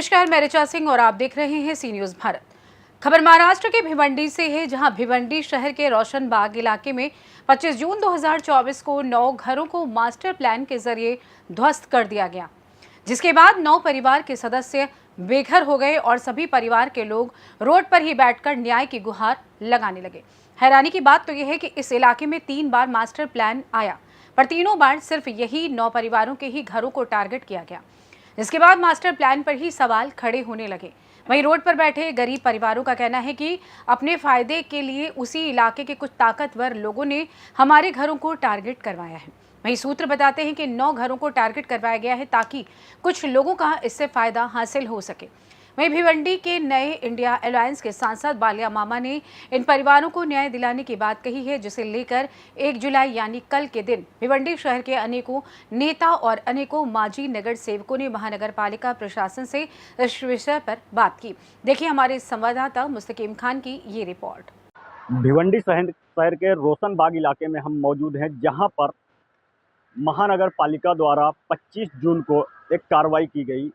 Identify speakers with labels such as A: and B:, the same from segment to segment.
A: नमस्कार, मैं ऋचा सिंह और आप देख रहे हैं सी न्यूज भारत। खबर महाराष्ट्र के भिवंडी से है, जहां भिवंडी शहर के रोशन बाग इलाके में 25 जून 2024 को 9 घरों को मास्टर प्लान के जरिए ध्वस्त कर दिया गया, जिसके बाद 9 परिवार के सदस्य बेघर हो गए और सभी परिवार के लोग रोड पर ही बैठकर न्याय की गुहार लगाने लगे। हैरानी की बात तो यह है कि इस इलाके में 3 बार मास्टर प्लान आया, पर तीनों बार सिर्फ यही 9 परिवारों के ही घरों को टारगेट किया गया। इसके बाद मास्टर प्लान पर ही सवाल खड़े होने लगे। वहीं रोड पर बैठे गरीब परिवारों का कहना है कि अपने फायदे के लिए उसी इलाके के कुछ ताकतवर लोगों ने हमारे घरों को टारगेट करवाया है। वहीं सूत्र बताते हैं कि 9 घरों को टारगेट करवाया गया है ताकि कुछ लोगों का इससे फायदा हासिल हो सके। वहीं भिवंडी के नए इंडिया अलायंस के सांसद बालिया मामा ने इन परिवारों को न्याय दिलाने की बात कही है, जिसे लेकर 1 जुलाई यानी कल के दिन भिवंडी शहर के अनेकों नेता और अनेकों माजी नगर सेवकों ने महानगर पालिका प्रशासन से इस विषय पर बात की। देखिए हमारे संवाददाता मुस्तकीम खान की ये रिपोर्ट।
B: भिवंडी शहर के रोशन बाग इलाके में हम मौजूद हैं, जहां पर महानगर पालिका द्वारा 25 जून को एक कार्रवाई की गई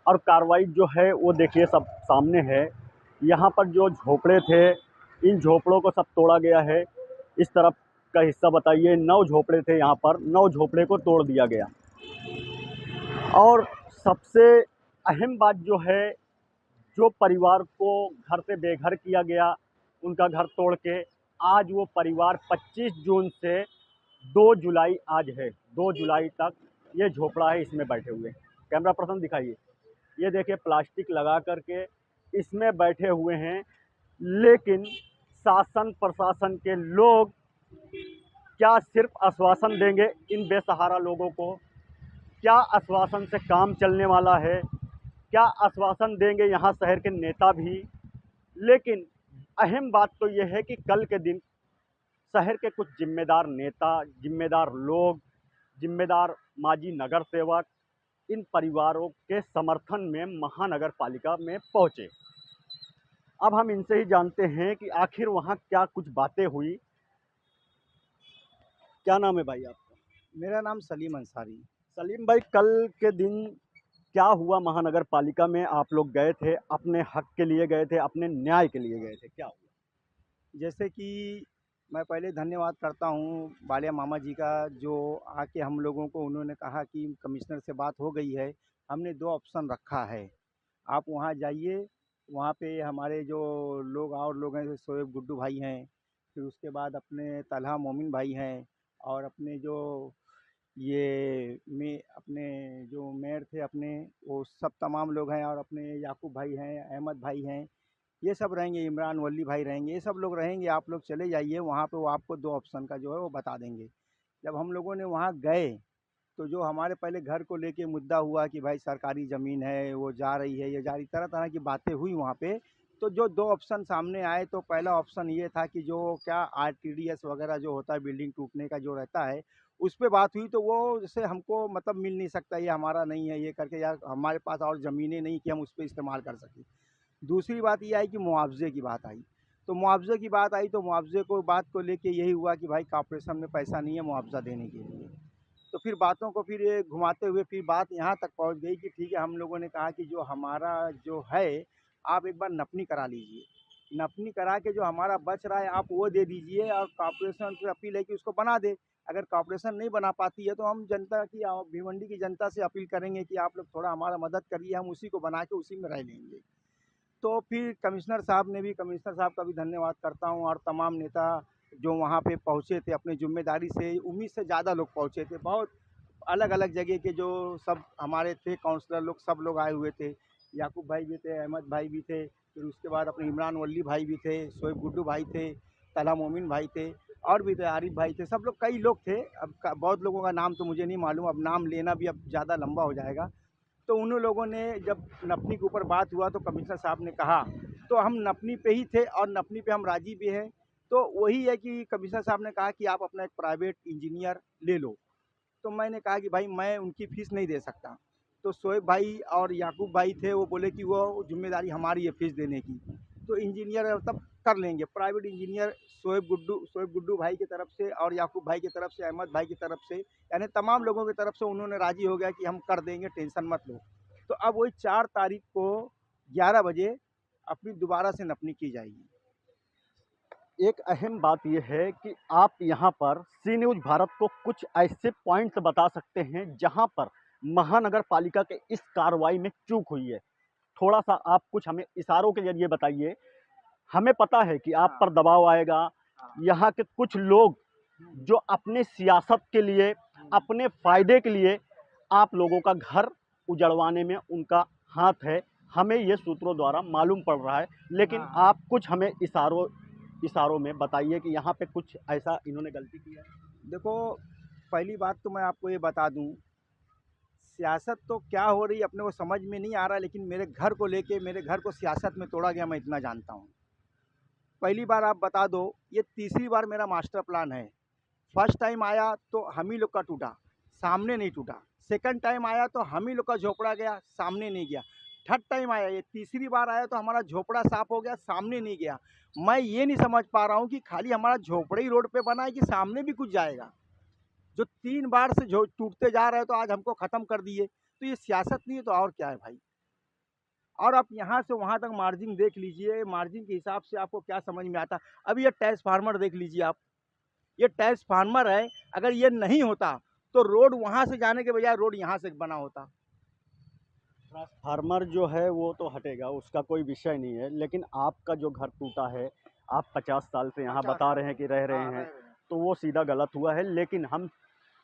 B: और कार्रवाई जो है वो देखिए सब सामने है। यहाँ पर जो झोपड़े थे, इन झोपड़ों को सब तोड़ा गया है। इस तरफ का हिस्सा बताइए, 9 झोपड़े थे, यहाँ पर 9 झोपड़े को तोड़ दिया गया। और सबसे अहम बात जो है, जो परिवार को घर से बेघर किया गया, उनका घर तोड़ के आज वो परिवार 25 जून से 2 जुलाई आज है, 2 जुलाई तक ये झोपड़ा है, इसमें बैठे हुए। कैमरा पर्सन दिखाइए, ये देखिए प्लास्टिक लगा करके इसमें बैठे हुए हैं। लेकिन शासन प्रशासन के लोग क्या सिर्फ आश्वासन देंगे इन बेसहारा लोगों को? क्या आश्वासन से काम चलने वाला है? क्या आश्वासन देंगे यहाँ शहर के नेता भी? लेकिन अहम बात तो यह है कि कल के दिन शहर के कुछ जिम्मेदार नेता, जिम्मेदार लोग, जिम्मेदार माजी नगर सेवक इन परिवारों के समर्थन में महानगर पालिका में पहुंचे। अब हम इनसे ही जानते हैं कि आखिर वहां क्या कुछ बातें हुई। क्या नाम है भाई आपका?
C: मेरा नाम सलीम अंसारी।
B: सलीम भाई, कल के दिन क्या हुआ महानगर पालिका में? आप लोग गए थे, अपने हक के लिए गए थे, अपने न्याय के लिए गए थे, क्या हुआ?
C: जैसे कि मैं पहले धन्यवाद करता हूँ बालिया मामा जी का, जो आके हम लोगों को उन्होंने कहा कि कमिश्नर से बात हो गई है, हमने 2 ऑप्शन रखा है, आप वहाँ जाइए। वहाँ पे हमारे जो लोग और लोग हैं, जैसे शोएब गुड्डू भाई हैं, फिर उसके बाद अपने तलहा मोमिन भाई हैं, और अपने जो ये में अपने जो मेयर थे अपने, वो सब तमाम लोग हैं, और अपने याकूब भाई हैं, अहमद भाई हैं, ये सब रहेंगे, इमरान वली भाई रहेंगे, ये सब लोग रहेंगे। आप लोग चले जाइए वहाँ पे, वो आपको 2 ऑप्शन का जो है वो बता देंगे। जब हम लोगों ने वहाँ गए, तो जो हमारे पहले घर को लेके मुद्दा हुआ कि भाई सरकारी ज़मीन है, वो जा रही है, ये जा रही, तरह तरह की बातें हुई वहाँ पे। तो जो 2 ऑप्शन सामने आए, तो पहला ऑप्शन ये था कि जो क्या आरटीडीएस वगैरह जो होता है, बिल्डिंग टूटने का जो रहता है, उस पे बात हुई। तो वो जैसे हमको मतलब मिल नहीं सकता, ये हमारा नहीं है, ये करके, या हमारे पास और ज़मीनें नहीं कि हम उस पर इस्तेमाल कर सकें। दूसरी बात ये आई कि मुआवजे की बात आई। तो मुआवजे की बात आई, तो मुआवजे को बात को लेके यही हुआ कि भाई कॉर्पोरेशन में पैसा नहीं है मुआवजा देने के लिए। तो फिर बातों को फिर ये घुमाते हुए फिर बात यहाँ तक पहुँच गई कि ठीक है, हम लोगों ने कहा कि जो हमारा जो है, आप एक बार नपनी करा लीजिए। नपनी करा के जो हमारा बच रहा है आप वो दे दीजिए, और कॉर्पोरेशन से अपील है कि उसको बना दे। अगर कॉर्पोरेशन नहीं बना पाती है, तो हम जनता की, भिवंडी की जनता से अपील करेंगे कि आप लोग थोड़ा हमारा मदद करिए, हम उसी को बना के उसी में रह लेंगे। तो फिर कमिश्नर साहब का भी धन्यवाद करता हूँ, और तमाम नेता जो वहाँ पे पहुँचे थे अपनी ज़िम्मेदारी से, उम्मीद से ज़्यादा लोग पहुँचे थे। बहुत अलग-अलग जगह के जो सब हमारे थे काउंसलर लोग, सब लोग आए हुए थे। याकूब भाई भी थे, अहमद भाई भी थे, फिर उसके बाद अपने इमरान वली भाई भी थे, शोएब गुड्डू भाई थे, तलहा मोमिन भाई थे, और भी थे, आरिफ भाई थे, सब लोग, कई लोग थे। अब बहुत लोगों का नाम तो मुझे नहीं मालूम, अब नाम लेना भी अब ज़्यादा लंबा हो जाएगा। तो उन लोगों ने जब नपनी के ऊपर बात हुआ, तो कमिश्नर साहब ने कहा, तो हम नपनी पे ही थे और नपनी पे हम राजी भी हैं। तो वही है कि कमिश्नर साहब ने कहा कि आप अपना एक प्राइवेट इंजीनियर ले लो। तो मैंने कहा कि भाई मैं उनकी फ़ीस नहीं दे सकता। तो शोएब भाई और याकूब भाई थे, वो बोले कि वो ज़िम्मेदारी हमारी है फ़ीस देने की। तो इंजीनियर तब कर लेंगे, प्राइवेट इंजीनियर शोएब गुड्डू भाई की तरफ से, और याकूब भाई की तरफ से, अहमद भाई की तरफ से, यानी तमाम लोगों की तरफ से उन्होंने राज़ी हो गया कि हम कर देंगे, टेंशन मत लो। तो अब वही 4 तारीख को 11 बजे अपनी दोबारा से नपनी की जाएगी।
B: एक अहम बात यह है कि आप यहाँ पर सी न्यूज़ भारत को कुछ ऐसे पॉइंट्स बता सकते हैं जहाँ पर महानगर पालिका के इस कार्रवाई में चूक हुई है। थोड़ा सा आप कुछ हमें इशारों के जरिए बताइए। हमें पता है कि आप पर दबाव आएगा। यहाँ के कुछ लोग जो अपने सियासत के लिए, अपने फायदे के लिए आप लोगों का घर उजड़वाने में उनका हाथ है, हमें ये सूत्रों द्वारा मालूम पड़ रहा है। लेकिन आप कुछ हमें इशारों में बताइए कि यहाँ पे कुछ ऐसा इन्होंने गलती की है।
C: देखो, पहली बात तो मैं आपको ये बता दूं, सियासत तो क्या हो रही है अपने को समझ में नहीं आ रहा, लेकिन मेरे घर को लेके मेरे घर को सियासत में तोड़ा गया, मैं इतना जानता हूँ। पहली बार आप बता दो, ये तीसरी बार मेरा मास्टर प्लान है। फर्स्ट टाइम आया तो हम ही लोग का टूटा, सामने नहीं टूटा। सेकंड टाइम आया तो हम ही लोग का झोपड़ा गया, सामने नहीं गया। थर्ड टाइम आया, ये तीसरी बार आया तो हमारा झोपड़ा साफ हो गया, सामने नहीं गया। मैं ये नहीं समझ पा रहा हूँ कि खाली हमारा झोपड़ा ही रोड पे बना है कि सामने भी कुछ जाएगा। जो 3 बार से जो टूटते जा रहे हैं तो आज हमको ख़त्म कर दिए, तो ये सियासत नहीं है तो और क्या है भाई। और आप यहाँ से वहाँ तक मार्जिन देख लीजिए, मार्जिन के हिसाब से आपको क्या समझ में आता। अभी ये ट्रांसफार्मर देख लीजिए आप, ये ट्रांसफार्मर है, अगर ये नहीं होता तो रोड वहाँ से जाने के बजाय रोड यहाँ से बना होता।
B: ट्रांसफार्मर जो है वो तो हटेगा, उसका कोई विषय नहीं है। लेकिन आपका जो घर टूटा है, आप 50 साल से यहाँ
C: 50
B: बता रहे हैं कि रह रहे
C: हाँ,
B: हैं, तो वो सीधा गलत हुआ है। लेकिन हम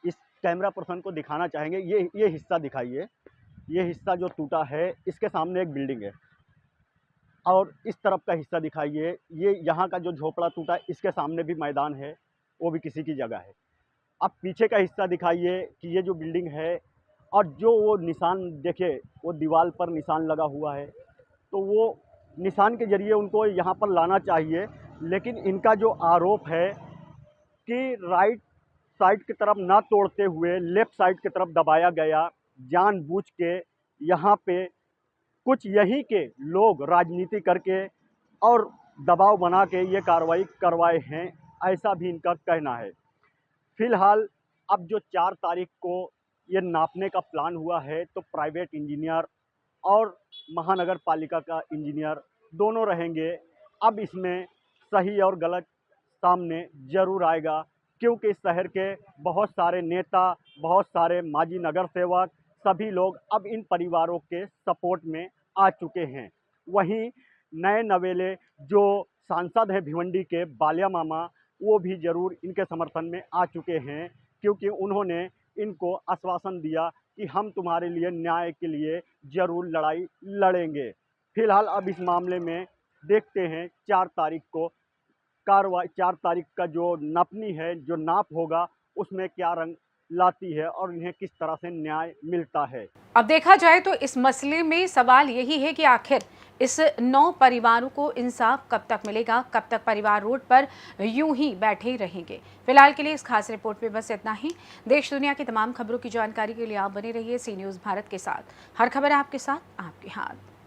B: इस कैमरा पर्सन को दिखाना चाहेंगे, ये हिस्सा दिखाइए। ये हिस्सा जो टूटा है, इसके सामने एक बिल्डिंग है, और इस तरफ का हिस्सा दिखाइए। ये यहाँ का जो झोपड़ा टूटा है, इसके सामने भी मैदान है, वो भी किसी की जगह है। अब पीछे का हिस्सा दिखाइए कि ये जो बिल्डिंग है, और जो वो निशान देखिए, वो दीवार पर निशान लगा हुआ है, तो वो निशान के ज़रिए उनको यहाँ पर लाना चाहिए। लेकिन इनका जो आरोप है कि राइट साइड की तरफ ना तोड़ते हुए लेफ़्ट साइड की तरफ दबाया गया, जानबूझ के यहाँ पे कुछ यहीं के लोग राजनीति करके और दबाव बना के ये कार्रवाई करवाए हैं, ऐसा भी इनका कहना है। फिलहाल अब जो 4 तारीख को ये नापने का प्लान हुआ है, तो प्राइवेट इंजीनियर और महानगर पालिका का इंजीनियर दोनों रहेंगे। अब इसमें सही और गलत सामने ज़रूर आएगा, क्योंकि शहर के बहुत सारे नेता, बहुत सारे माजी नगर सेवक, सभी लोग अब इन परिवारों के सपोर्ट में आ चुके हैं। वहीं नए नवेले जो सांसद हैं भिवंडी के बालिया मामा, वो भी ज़रूर इनके समर्थन में आ चुके हैं, क्योंकि उन्होंने इनको आश्वासन दिया कि हम तुम्हारे लिए न्याय के लिए ज़रूर लड़ाई लड़ेंगे। फिलहाल अब इस मामले में देखते हैं 4 तारीख को कार्रवाई, 4 तारीख का जो नापनी है, जो नाप होगा, उसमें क्या रंग लाती है और इन्हें किस तरह से न्याय मिलता है।
A: अब देखा जाए तो इस मसले में सवाल यही है कि आखिर इस 9 परिवारों को इंसाफ कब तक मिलेगा, कब तक परिवार रोड पर यूं ही बैठे रहेंगे। फिलहाल के लिए इस खास रिपोर्ट में बस इतना ही। देश दुनिया की तमाम खबरों की जानकारी के लिए आप बने रहिए सी न्यूज़ भारत के साथ। हर खबर आपके साथ, आपके हाथ।